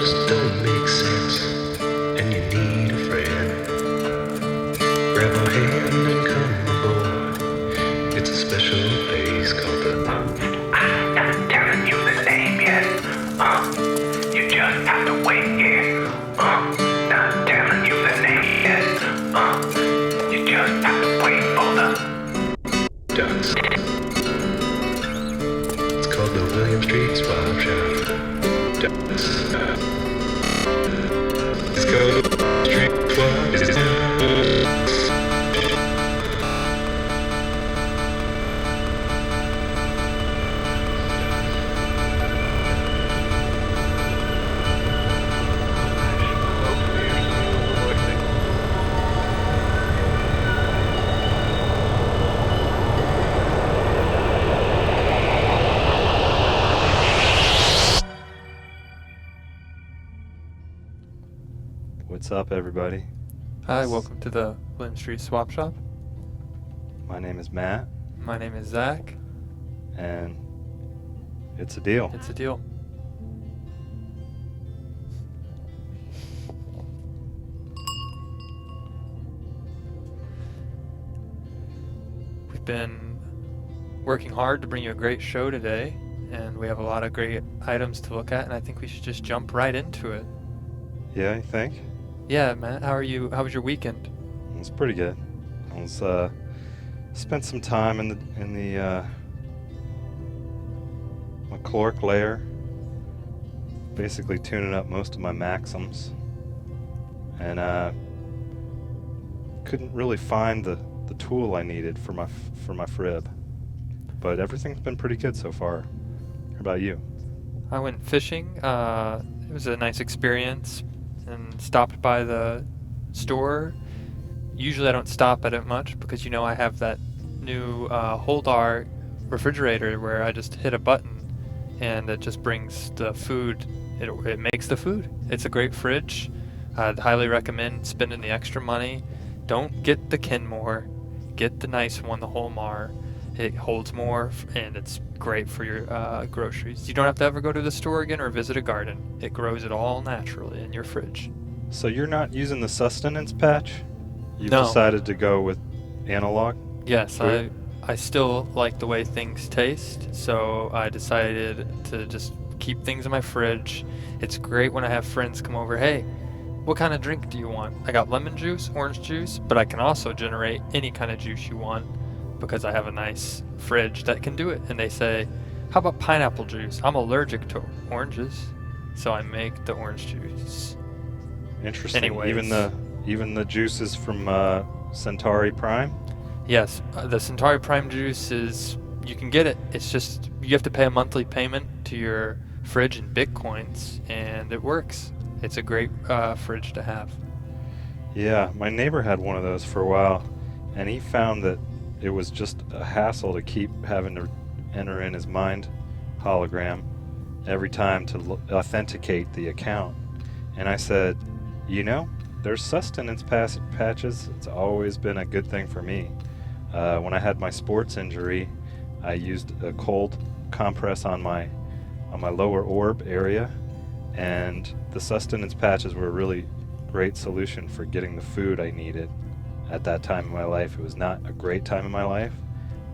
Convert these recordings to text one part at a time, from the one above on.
just don't make sense, and you need a friend. Grab a hand and come aboard. It's a special place called the. I'm not telling you the name yet. You just have to wait here. Not telling you the name yet. You just have to wait for the ducks. It's called the William Street Swap Shop. Ducks. It's called the Street Swap Shop. What's up, everybody? Hi, welcome to the William Street Swap Shop. My name is Matt, My name is Zach. and it's a deal. It's a deal. We've been working hard to bring you a great show today, and we have a lot of great items to look at, and I think we should just jump right into it. Yeah, you think? Yeah, Matt, how are you? How was your weekend? It was pretty good. I was spent some time in the McClurk lair, basically tuning up most of my Maxims, and couldn't really find the tool I needed for my frib, but everything's been pretty good so far. How about you? I went fishing. It was a nice experience and stopped by the store. Usually I don't stop at it much because I have that new Holdar refrigerator where I just hit a button and it just brings the food. It makes the food. It's a great fridge. I'd highly recommend spending the extra money. Don't get the Kenmore. Get the nice one, the Holmar. It holds more and it's great for your groceries. You don't have to ever go to the store again or visit a garden. It grows it all naturally in your fridge. So you're not using the sustenance patch? You've No. decided to go with analog? Yes, Food? I still like the way things taste, so I decided to just keep things in my fridge. It's great when I have friends come over. Hey, what kind of drink do you want? I got lemon juice, orange juice, but I can also generate any kind of juice you want because I have a nice fridge that can do it. And they say, how about pineapple juice? I'm allergic to oranges, so I make the orange juice. Interesting. Anyways. Even the juices from Centauri Prime? Yes, the Centauri Prime juice you can get it. It's just, you have to pay a monthly payment to your fridge in Bitcoins, and it works. It's a great fridge to have. Yeah, my neighbor had one of those for a while, and he found that it was just a hassle to keep having to enter in his mind hologram every time to authenticate the account. And I said, there's sustenance patches. It's always been a good thing for me. When I had my sports injury, I used a cold compress on my lower orb area, and the sustenance patches were a really great solution for getting the food I needed at that time in my life. It was not a great time in my life,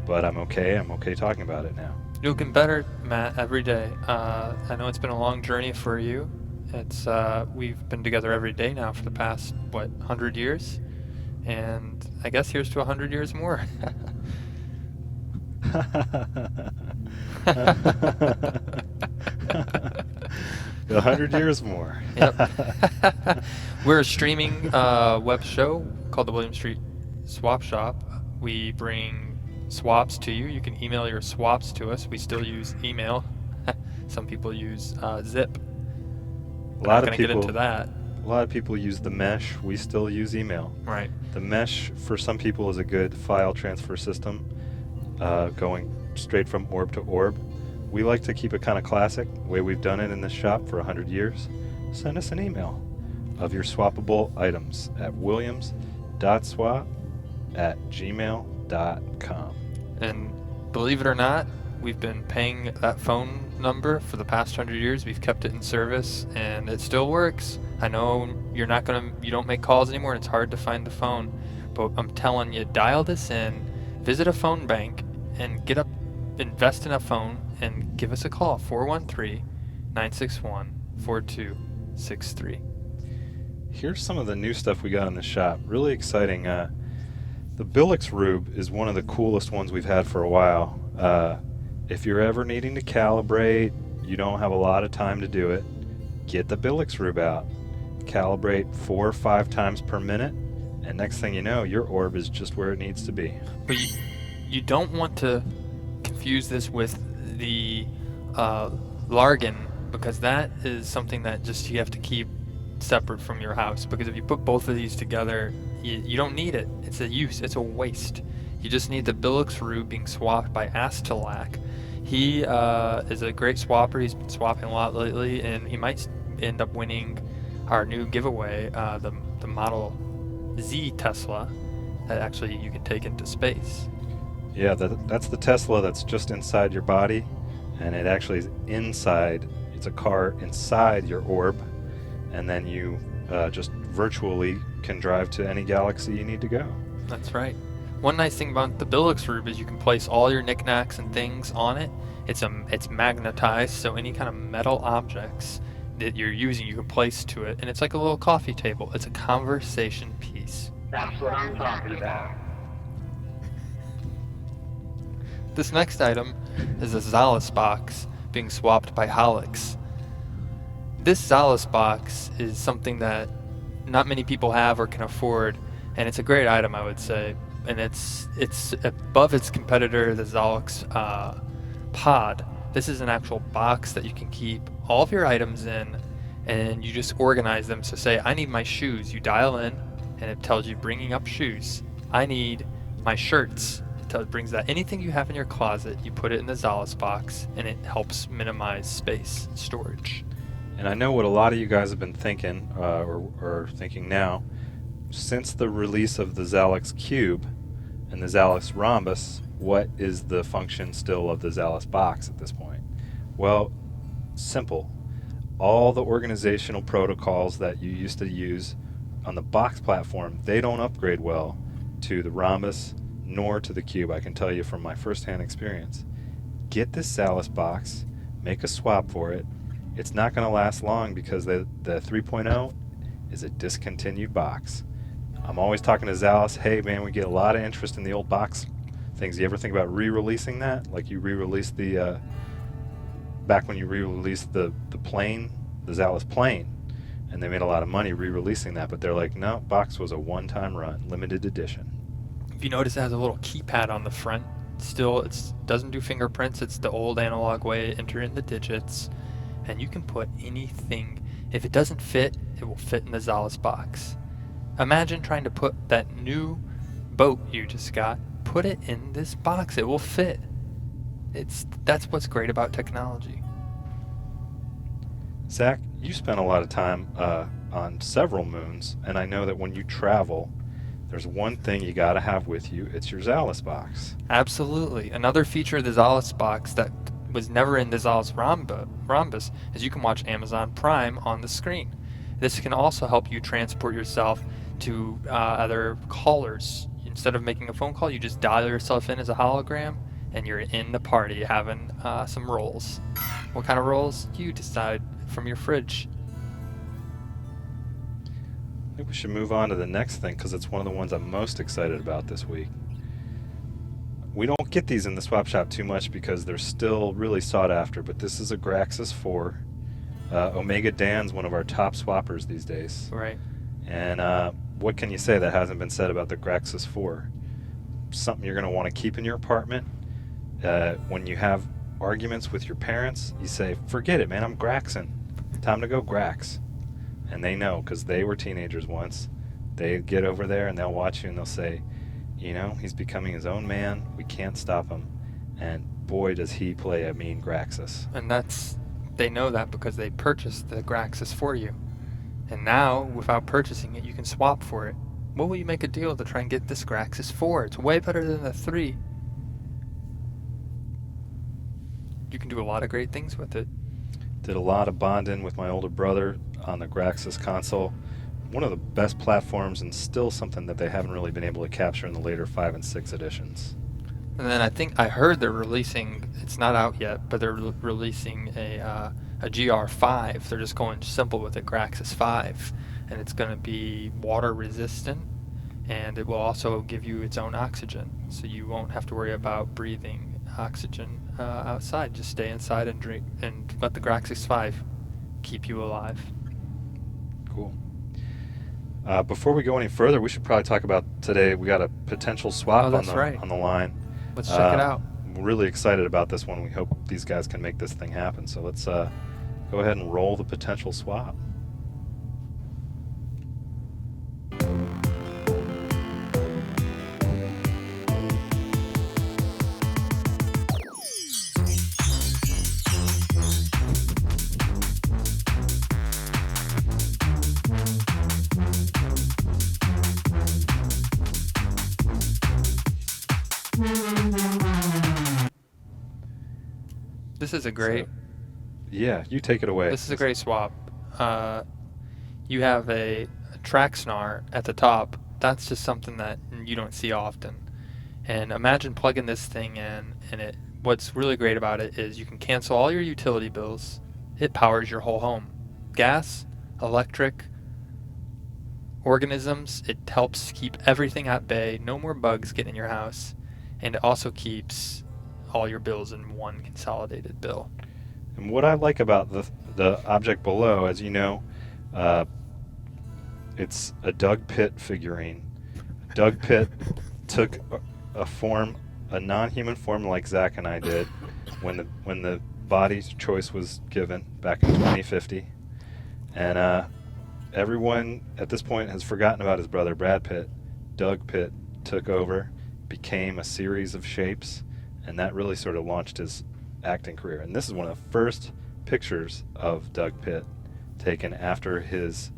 but I'm okay. I'm okay talking about it now. You're looking better, Matt, every day. I know it's been a long journey for you. We've been together every day now for the past, 100 years? And I guess here's to 100 years more. 100 years more. Yep. We're a streaming web show called the William Street Swap Shop. We bring swaps to you. You can email your swaps to us. We still use email. Some people use Zip. A lot We're not of going to get people. into that. A lot of people use the mesh. We still use email. Right. The mesh for some people is a good file transfer system, going straight from orb to orb. We like to keep it kind of classic, the way we've done it in this shop for 100 years. Send us an email of your swappable items at williams.swap@gmail.com. And believe it or not, we've been paying that phone number for the past 100 years. We've kept it in service, and it still works. I know you don't make calls anymore, and it's hard to find the phone, but I'm telling you, dial this in, visit a phone bank, and invest in a phone, and give us a call, 413-961-4263. Here's some of the new stuff we got in the shop. Really exciting. The Billix Rube is one of the coolest ones we've had for a while. If you're ever needing to calibrate, you don't have a lot of time to do it, get the Billix Rube out. Calibrate 4 or 5 times per minute, and next thing you know, your orb is just where it needs to be. But you don't want to confuse this with the Largan, because that is something that just you have to keep separate from your house, because if you put both of these together, you don't need it. It's a waste. You just need the Billix Rube being swapped by Astelac. He is a great swapper. He's been swapping a lot lately, and he might end up winning our new giveaway, the Model Z Tesla that actually you can take into space. Yeah, that's the Tesla that's just inside your body, and it actually is inside. It's a car inside your orb, and then you just virtually can drive to any galaxy you need to go. That's right. One nice thing about the Billix Rube is you can place all your knickknacks and things on it. It's magnetized, so any kind of metal objects that you're using you can place to it, and it's like a little coffee table. It's a conversation piece. That's what I'm talking about. This next item is a Zalus box being swapped by Holix. This Zalus box is something that not many people have or can afford, and it's a great item, I would say. And it's above its competitor, the Zalux Pod. This is an actual box that you can keep all of your items in, and you just organize them. So say, I need my shoes. You dial in, and it tells you bringing up shoes. I need my shirts. It brings that. Anything you have in your closet, you put it in the Zalus box, and it helps minimize space storage. And I know what a lot of you guys have been thinking, or thinking now. Since the release of the Zalux Cube and the Zalux Rhombus, what is the function still of the Zalus box at this point? Well, simple. All the organizational protocols that you used to use on the box platform, they don't upgrade well to the Rhombus nor to the Cube. I can tell you from my first-hand experience. Get this Zalus box, make a swap for it. It's not going to last long because the 3.0 is a discontinued box. I'm always talking to Zalus, hey man, we get a lot of interest in the old box things. You ever think about re-releasing that? Like you re-released back when you re-released the plane, the Zalus plane, and they made a lot of money re-releasing that, but they're like, no, box was a one-time run, limited edition. If you notice, it has a little keypad on the front. Still, it doesn't do fingerprints. It's the old analog way, enter in the digits, and you can put anything. If it doesn't fit, it will fit in the Zalus box. Imagine trying to put that new boat you just got, put it in this box. It will fit. That's what's great about technology. Zach, you spent a lot of time on several moons, and I know that when you travel, there's one thing you got to have with you. It's your Zalus box. Absolutely. Another feature of the Zalus box that was never in the Zalus Rhombus is you can watch Amazon Prime on the screen. This can also help you transport yourself to other callers. Instead of making a phone call, you just dial yourself in as a hologram, and you're in the party having some rolls. What kind of rolls? You decide from your fridge. I think we should move on to the next thing because it's one of the ones I'm most excited about this week. We don't get these in the swap shop too much because they're still really sought after, but this is a Graxus 4. Omega Dan's one of our top swappers these days. Right. And what can you say that hasn't been said about the Graxus 4? Something you're going to want to keep in your apartment. When you have arguments with your parents, you say, forget it, man, I'm Graxing. Time to go Grax. And they know because they were teenagers once. They get over there and they'll watch you and they'll say, you know, he's becoming his own man. We can't stop him. And boy, does he play a mean Graxus. And they know that because they purchased the Graxus for you. And now, without purchasing it, you can swap for it. What will you make a deal to try and get this Graxus 4? It's way better than the 3. you can do a lot of great things with it. Did a lot of bonding with my older brother on the Graxis console. One of the best platforms, and still something that they haven't really been able to capture in the later 5 and 6 editions. And then I heard they're releasing, it's not out yet, but they're releasing a GR5. They're just going simple with it, Graxis 5. And it's going to be water resistant, and it will also give you its own oxygen. So you won't have to worry about breathing oxygen outside. Just stay inside and drink, and let the Graxis 5 keep you alive. Cool. Before we go any further, we should probably talk about today. We got a potential swap on the line. Let's check it out. I'm really excited about this one. We hope these guys can make this thing happen. So let's go ahead and roll the potential swap. This is a great. Yeah, you take it away. This is a great swap. You have a track snar at the top. That's just something that you don't see often. And imagine plugging this thing in, and what's really great about it is you can cancel all your utility bills. It powers your whole home. Gas, electric, organisms. It helps keep everything at bay. No more bugs getting in your house. And it also keeps all your bills in one consolidated bill. And what I like about the object below, as you know, it's a Doug Pitt figurine. Doug Pitt took a non-human form like Zach and I did when the body's choice was given back in 2050, and everyone at this point has forgotten about his brother Brad Pitt. Doug Pitt took over, became a series of shapes, and that really sort of launched his acting career. And this is one of the first pictures of Doug Pitt taken after his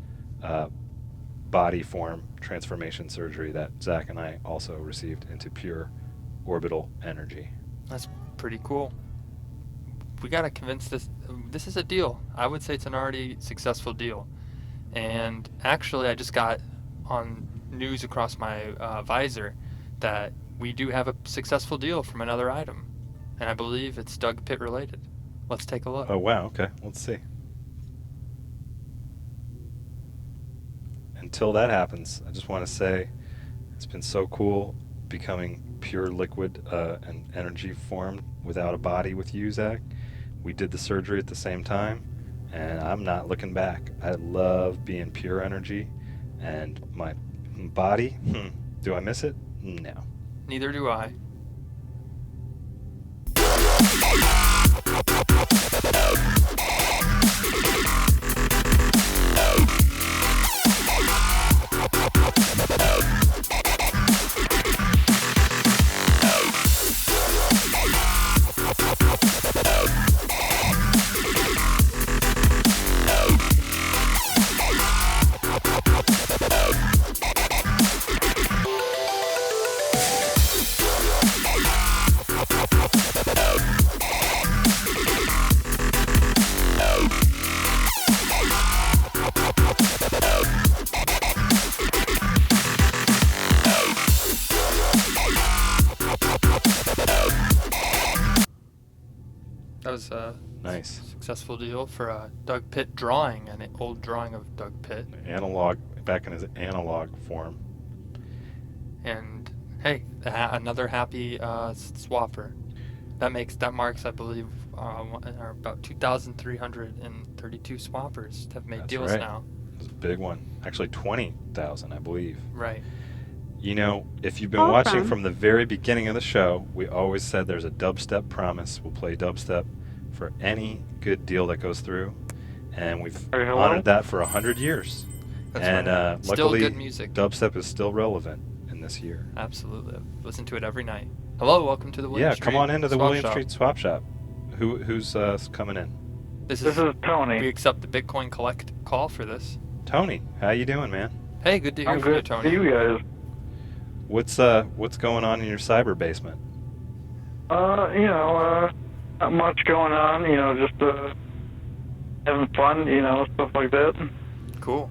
body form transformation surgery that Zach and I also received into pure orbital energy. That's pretty cool. We got to convince this is a deal. I would say it's an already successful deal. And actually, I just got on news across my visor that we do have a successful deal from another item. And I believe it's Doug Pitt related. Let's take a look. Oh, wow. Okay. Let's see. Until that happens, I just want to say it's been so cool becoming pure liquid and energy formed without a body with you, Zach. We did the surgery at the same time, and I'm not looking back. I love being pure energy, and my body, do I miss it? No. Neither do I. That was a Nice. successful deal for a Doug Pitt drawing, an old drawing of Doug Pitt. Analog, back in his analog form. And hey, another happy swapper. That marks, I believe, about 2,332 swappers have made That's deals right. now. It's a big one. Actually, 20,000, I believe. Right. You know, if you've been watching from the very beginning of the show, we always said there's a dubstep promise. We'll play dubstep for any good deal that goes through, and we've honored that for 100 years. That's and right. Still luckily, good music. dubstep is still relevant in this year. Absolutely. Listen to it every night. Hello, welcome to the William Yeah, Street come on into the Swap William Shop. Street Swap Shop. Who's coming in? This This is is Tony. we accept the Bitcoin Collect call for this. Tony, how you doing, man? Hey, good to hear I'm from you, good. Tony. See you guys. What's going on in your cyber basement? Not much going on, just having fun, stuff like that. Cool.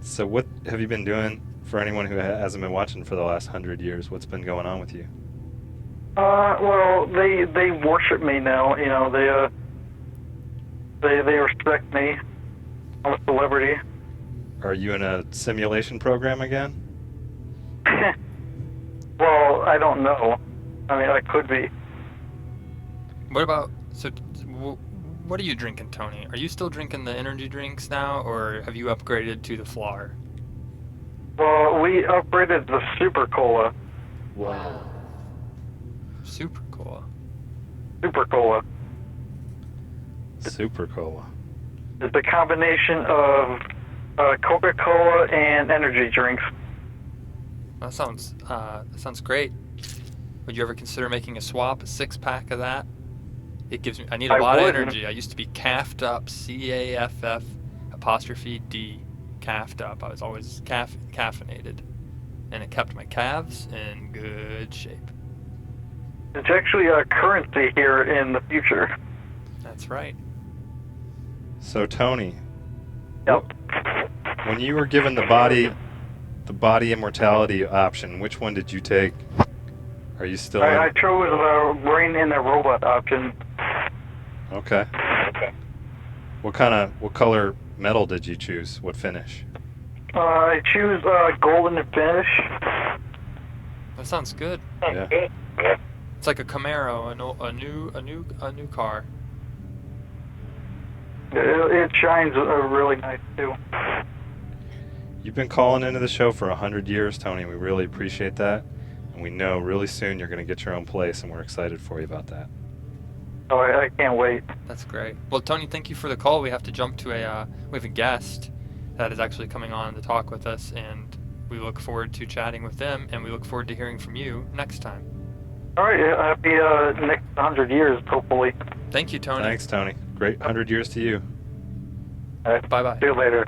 So what have you been doing for anyone who hasn't been watching for the last 100 years? What's been going on with you? Well, they worship me now, they respect me. I'm a celebrity. Are you in a simulation program again? Well, I don't know. I mean, I could be. What about what are you drinking, Tony? Are you still drinking the energy drinks now, or have you upgraded to the flour? Well, we upgraded the Super Cola. Super cool. Super Cola. Super Cola. It's a combination of Coca-Cola and energy drinks. That sounds great. Would you ever consider making a swap, a 6-pack of that? It gives me. I need a lot of energy. I used to be caffed up, CAFF apostrophe D, caffed up. I was always caffeinated, and it kept my calves in good shape. It's actually a currency here in the future. That's right. So Tony, Yep. when you were given the body immortality option, which one did you take? Are you still I in? chose the brain in the robot option. Okay. What color metal did you choose? What finish? I choose golden finish. That sounds good. Yeah. It's like a Camaro, a new car. It shines really nice too. You've been calling into the show for 100 years, Tony. We really appreciate that. And we know really soon you're going to get your own place, and we're excited for you about that. Oh, I can't wait. That's great. Well, Tony, thank you for the call. We have to jump to we have a guest that is actually coming on to talk with us, and we look forward to chatting with them, and we look forward to hearing from you next time. All right, happy next 100 years, hopefully. Thank you, Tony. Thanks, Tony. Great 100 years to you. All right, Bye-bye. see you later.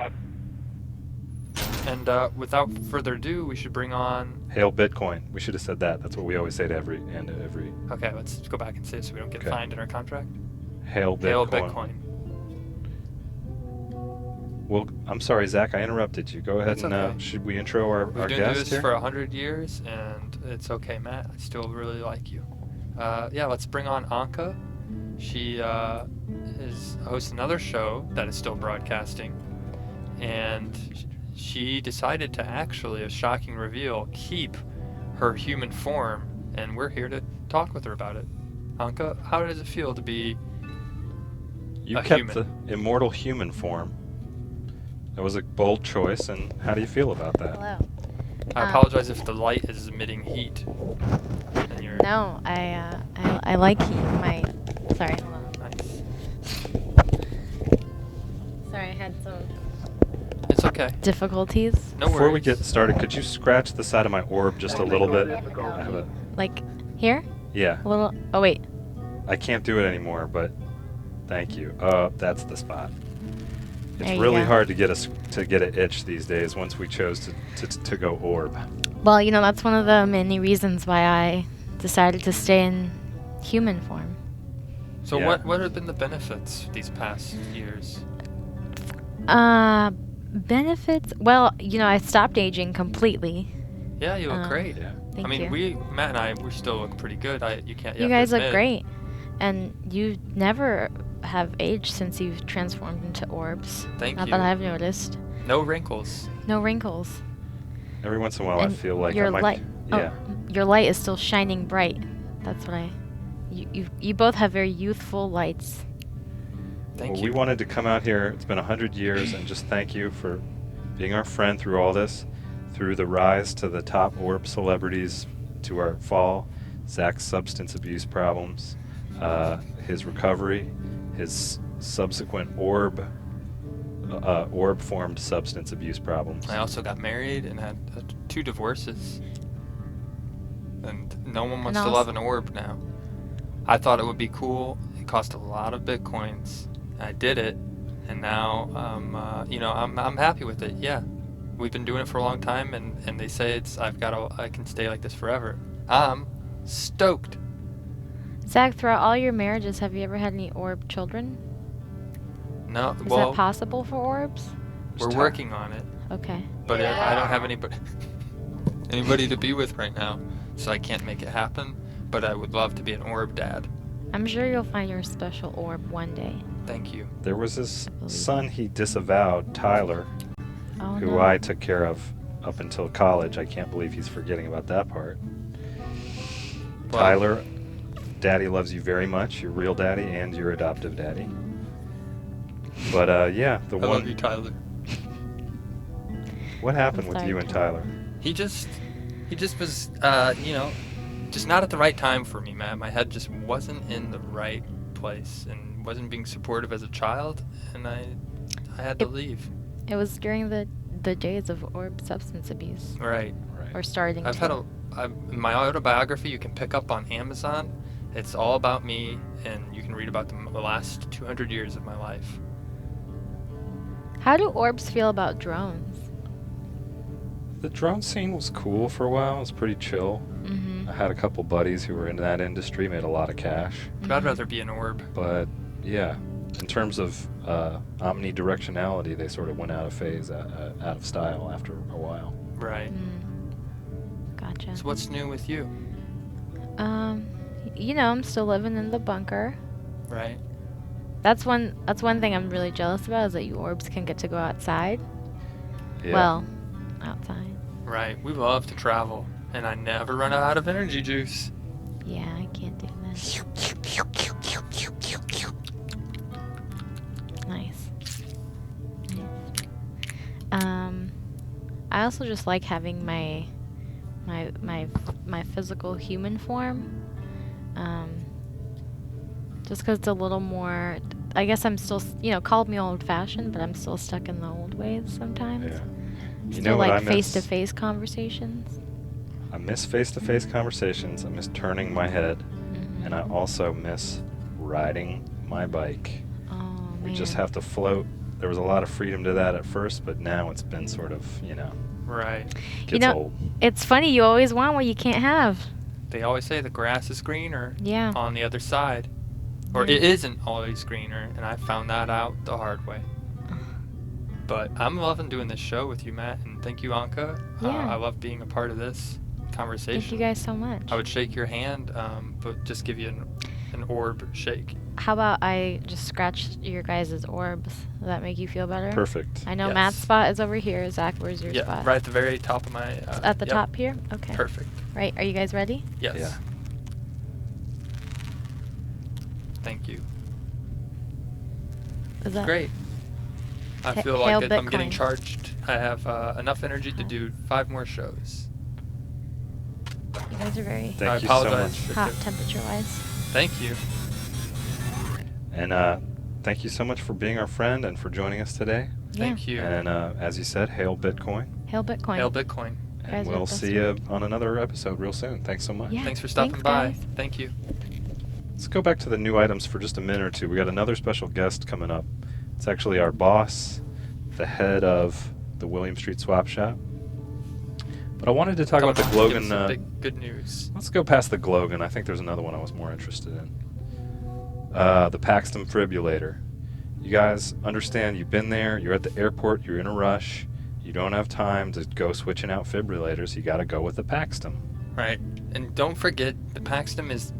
And without further ado, we should bring on... Hail Bitcoin. We should have said that. That's what we always say to every. Okay, let's go back and say it so we don't get Okay. fined in our contract. Hail Bitcoin. Hail Bitcoin. Well, I'm sorry, Zach. I interrupted you. Go ahead That's and okay. should we intro our We've been doing guest this here? for 100 years, and it's okay, Matt. I still really like you. Yeah, let's bring on Anka. She hosts another show that is still broadcasting, and she decided to actually, a shocking reveal, keep her human form, and we're here to talk with her about it. Anka, how does it feel to be You a kept human? the immortal human form. That was a bold choice, and how do you feel about that? Hello. I apologize if the light is emitting heat. And you're No, I like heat. Sorry, hold on. nice. Sorry, I had some It's okay. difficulties. No Before we worries. get started, could you scratch the side of my orb just a little bit? I have Like here, yeah, a little. Oh wait, I can't do it anymore, but thank you. That's the spot. It's There you really go. hard to get an itch these days once we chose to go orb. well, that's one of the many reasons why I decided to stay in human form. So Yeah. what have been the benefits these past years? Benefits. Well, I stopped aging completely. Yeah, you look great. Yeah. Thank I mean, you. Matt and I, we still look pretty good. You can't. You have guys to look admit. great, and you never have aged since you've transformed into orbs. Thank Not you. that I've noticed. No wrinkles. No wrinkles. Every once in a while, I And feel like your I might. light. Yeah. Oh, your light is still shining bright. That's what You both have very youthful lights. Thank Well, you. we wanted to come out here. It's been 100 years, and just thank you for being our friend through all this, through the rise to the top orb celebrities, to our fall, Zach's substance abuse problems, his recovery, his subsequent orb-formed substance abuse problems. I also got married and had 2 divorces. And no one wants And to also- love an orb now. I thought it would be cool. It cost a lot of bitcoins. I did it, and now I'm happy with it. Yeah, we've been doing it for a long time, and they say I can stay like this forever. I'm stoked. Zach, throughout all your marriages, have you ever had any orb children? No, Is well, that possible for orbs? we're working on it, Okay. but I don't have anybody to be with right now, so I can't make it happen. But I would love to be an orb dad. I'm sure you'll find your special orb one day. Thank you. There was this believe son he disavowed, Tyler, Oh who no. I took care of up until college. I can't believe he's forgetting about that part. Well, Tyler, Daddy loves you very much. Your real daddy and your adoptive daddy. But yeah, the I love you, one. Tyler. What happened I'm with sorry, you and Tyler? He just was, just not at the right time for me, man. My head just wasn't in the right place and wasn't being supportive as a child, and I had to leave. It was during the days of orb substance abuse, Right. Right. or starting. I've to. had my autobiography you can pick up on Amazon. It's all about me, and you can read about the last 200 years of my life. How do orbs feel about drones? The drone scene was cool for a while. It was pretty chill. Mm-hmm. I had a couple buddies who were in that industry, made a lot of cash. But I'd rather be an orb. But yeah, in terms of omnidirectionality, they sort of went out of phase, out of style after a while. Right. Gotcha. So what's new with you? I'm still living in the bunker. Right. That's one thing I'm really jealous about, is that you orbs can get to go outside. Yeah. Well, outside. Right. We love to travel, and I never run out of energy juice. Yeah, I can't do that. Nice. I also just like having my physical human form. Just because it's a little more. I guess I'm still, called me old-fashioned, but I'm still stuck in the old ways sometimes. Yeah. You Still know what I like miss? face-to-face conversations. I miss face-to-face conversations. I miss turning my head, Mhm. and I also miss riding my bike. Oh We man. just have to float. There was a lot of freedom to that at first, but now it's been sort of, Right. gets old. It's funny, you always want what you can't have. They always say the grass is greener Yeah. on the other side. Or Yeah. it isn't always greener, and I found that out the hard way. But I'm loving doing this show with you, Matt, and thank you, Anka. Yeah. I love being a part of this conversation. Thank you guys so much. I would shake your hand, but just give you an orb shake. How about I just scratch your guys' orbs? Does that make you feel better? Perfect. I know Yes. Matt's spot is over here. Zach, where's your Yeah, spot? right at the very top of my. At the yep. top here? Okay. Perfect. Right. Are you guys ready? Yes. Yeah. Thank you. Is that Great. I feel Hail like I'm getting Bitcoin. charged. I have enough energy to do 5 more shows. You guys are very Thank I you so apologize. much. for hot doing- temperature-wise. Thank you. And thank you so much for being our friend and for joining us today. Yeah. Thank you. And as you said, hail Bitcoin. Hail Bitcoin. Hail Bitcoin. Guys And are we'll the best. see you on another episode real soon. Thanks so much. Yeah. Thanks for stopping Thanks, by. guys. Thank you. Let's go back to the new items for just a minute or two. We got another special guest coming up. It's actually our boss, the head of the William Street Swap Shop. But I wanted to talk Come about the on, give us Glogan. some big good news. Let's go past the Glogan. I think there's another one I was more interested in. The Paxton Fibrillator. You guys understand, you've been there, you're at the airport, you're in a rush, you don't have time to go switching out fibrillators, you gotta go with the Paxton. Right. And don't forget, the Paxton is.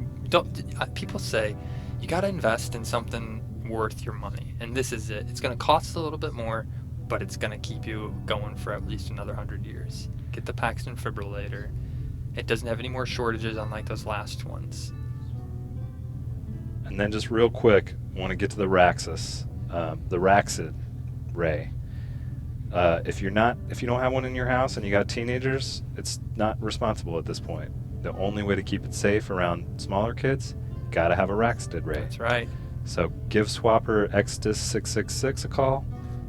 People say you got to invest in something worth your money, and this is it. It's going to cost a little bit more, but it's going to keep you going for at least another 100 years. Get the Paxton Fibrillator. It doesn't have any more shortages unlike those last ones. And then just real quick, I want to get to the Raxus, the Raxid Ray. If you don't have one in your house and you got teenagers, it's not responsible at this point. The only way to keep it safe around smaller kids, gotta have a Raxid Ray. That's right. So give Swapper Exodus 666 a call,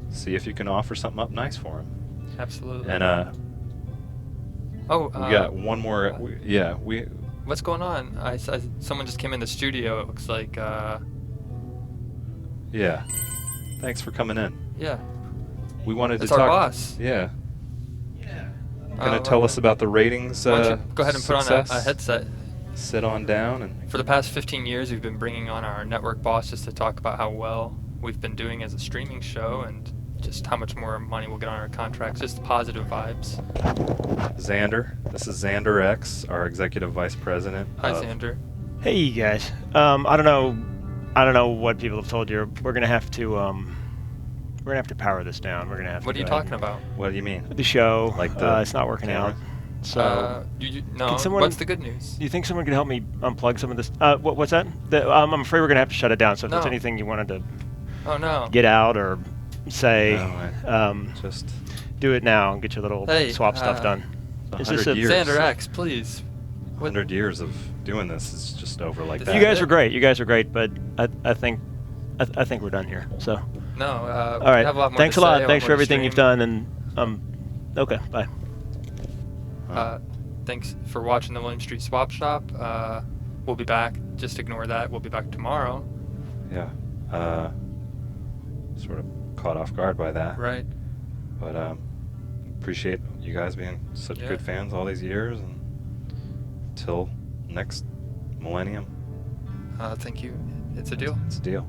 see if you can offer something up nice for him. Absolutely. And we got one more. We What's going on? Someone just came in the studio. It looks like. yeah. Thanks for coming in. Yeah. We wanted That's to our talk. boss. Yeah. Gonna tell us about the ratings. Why don't you go ahead and put on a success? headset sit on down and For the past 15 years, we've been bringing on our network boss just to talk about how well we've been doing as a streaming show and just how much more money we'll get on our contracts. Just positive vibes. Xander. This is Xander X, our executive vice president. Hi, of- Xander. Hey, you guys. I don't know what people have told you. We're gonna have to power this down. We're gonna have to. What are you go ahead talking about? What do you mean? The show. Like the it's not working cameras? out. So. No. Can someone- What's the good news? Do you think someone could help me unplug some of this? What's that? I'm afraid we're gonna have to shut it down. So if there's No. anything you wanted to Oh no. get out or say, No, just do it now and get your little Hey, swap stuff done. Is this 100 a- years. Xander X, please. What- 100 years of doing this is just over like You that. You guys were great. You guys were great, but I think we're done here. So. No. All We right. have a lot more Thanks to a lot. say, Thanks for more to everything you've stream. done. And okay. Bye. Thanks for watching the William Street Swap Shop. We'll be back. Just ignore that. We'll be back tomorrow. Yeah. Sort of caught off guard by that. Right. But appreciate you guys being such Yeah. good fans all these years, and till next millennium, Thank you. It's a deal. it's a deal.